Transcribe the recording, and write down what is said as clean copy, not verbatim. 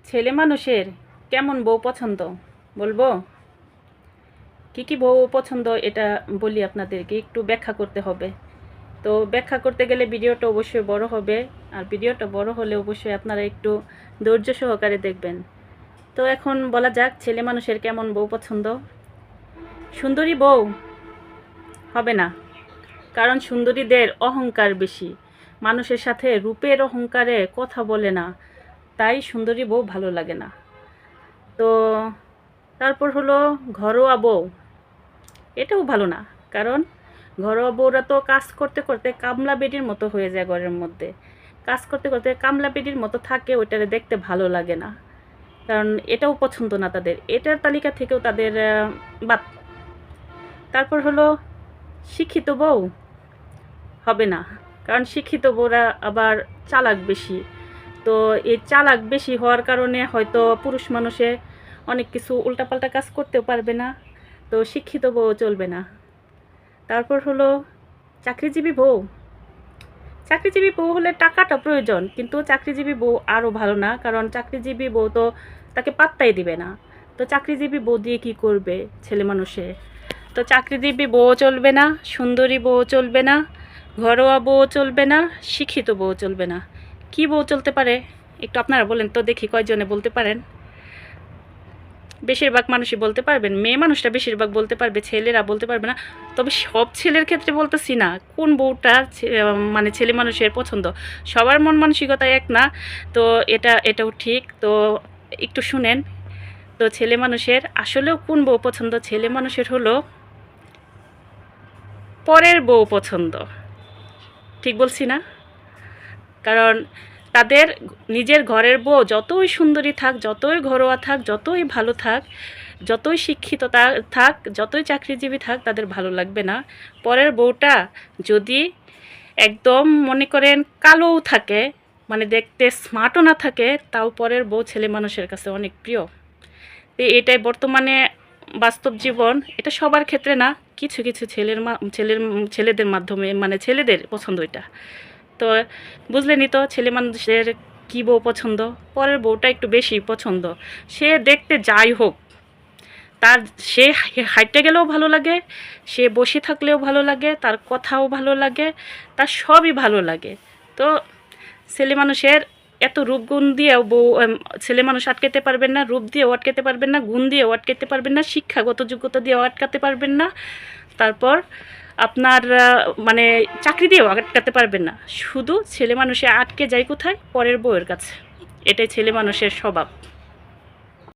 ছেলে মানুষের কেমন বউ পছন্দ বলবো? কি বউ পছন্দ এটা বলি আপনাদেরকে, একটু ব্যাখ্যা করতে হবে। তো ব্যাখ্যা করতে গেলে ভিডিওটা অবশ্যই বড় হবে, আর ভিডিওটা বড় হলে অবশ্যই আপনারা একটু ধৈর্য সহকারে দেখবেন। তো এখন বলা যাক ছেলে মানুষের কেমন বউ পছন্দ। সুন্দরী বউ হবে না, কারণ সুন্দরীদের অহংকার বেশি, মানুষের সাথে রূপের অহংকারে কথা বলে না, তাই সুন্দরী বউ ভালো লাগে না। তো তারপর হলো ঘরোয়া বউ, এটাও ভালো না, কারণ ঘরোয়া বউরা তো কাজ করতে করতে কামলা বেডির মতো হয়ে যায় ঘরের মধ্যে, কাজ করতে করতে কামলা বেডির মতো থাকে, ওইটারে দেখতে ভালো লাগে না, কারণ এটাও পছন্দ না তাদের, এটার তালিকা থেকেও তাদের বাদ। তারপর হলো শিক্ষিত বউ হবে না, কারণ শিক্ষিত বউরা আবার চালাক বেশি। তো এই চালাক বেশি হওয়ার কারণে হয়তো পুরুষ মানুষে অনেক কিছু উল্টাপাল্টা কাজ করতেও পারবে না, তো শিক্ষিত বউ চলবে না। তারপর হলো চাকরিজীবী বউ। চাকরিজীবী বউ হলে টাকাটা প্রয়োজন, কিন্তু চাকরিজীবী বউ আরও ভালো না, কারণ চাকরিজীবী বউ তো তাকে পাত্তাই দিবে না। তো চাকরিজীবী বউ দিয়ে কী করবে ছেলে মানুষে? তো চাকরিজীবী বউ চলবে না, সুন্দরী বউ চলবে না, ঘরোয়া বউ চলবে না, শিক্ষিত বউ চলবে না। কি বউ চলতে পারে একটু আপনারা বলেন তো দেখি, কয়জনে বলতে পারেন? বেশিরভাগ মানুষই বলতে পারবেন, মেয়ে মানুষটা বেশিরভাগ বলতে পারবে, ছেলেরা বলতে পারবে না। তবে সব ছেলের ক্ষেত্রে বলতেছি না কোন বউটা মানে ছেলে মানুষের পছন্দ, সবার মন মানসিকতা এক না, তো এটাও ঠিক। তো একটু শুনেন, তো ছেলে মানুষের আসলেও কোন বউ পছন্দ? ছেলে মানুষের হলো পরের বউ পছন্দ। ঠিক বলছি না? কারণ তাদের নিজের ঘরের বউ যতই সুন্দরী থাক, যতই ঘরোয়া থাক, যতই ভালো থাক, যতই শিক্ষিত থাক, যতই চাকরিজীবী থাক, তাদের ভালো লাগবে না। পরের বউটা যদি একদম মনে করেন কালোও থাকে, মানে দেখতে স্মার্টও না থাকে, তাও পরের বউ ছেলে মানুষের কাছে অনেক প্রিয়। তো এটাই বর্তমানে বাস্তব জীবন, এটা সবার ক্ষেত্রে না, কিছু কিছু ছেলেদের মাধ্যমে, মানে ছেলেদের পছন্দ এটা। তো বুঝলেনই তো ছেলে মানুষের কী বউ পছন্দ, পরের বউটা একটু বেশি পছন্দ। সে দেখতে যাই হোক, তার সে হাঁটতে গেলেও ভালো লাগে, সে বসে থাকলেও ভালো লাগে, তার কথাও ভালো লাগে, তার সবই ভালো লাগে। তো ছেলে মানুষের এত রূপগুণ দিয়েও বউ ছেলে মানুষ আটকাতে পারবেন না, রূপ দিয়েও আটকাতে পারবেন না, গুণ দিয়েও আটকাতে পারবেন না, শিক্ষাগত যোগ্যতা দিয়েও আটকাতে পারবেন না, তারপর আপনার মানে চাকরি দিয়েও আটকাতে পারবেন না। শুধু ছেলে মানুষে আটকে যায় কোথায়? পরের বউয়ের কাছে। এটাই ছেলে মানুষের স্বভাব।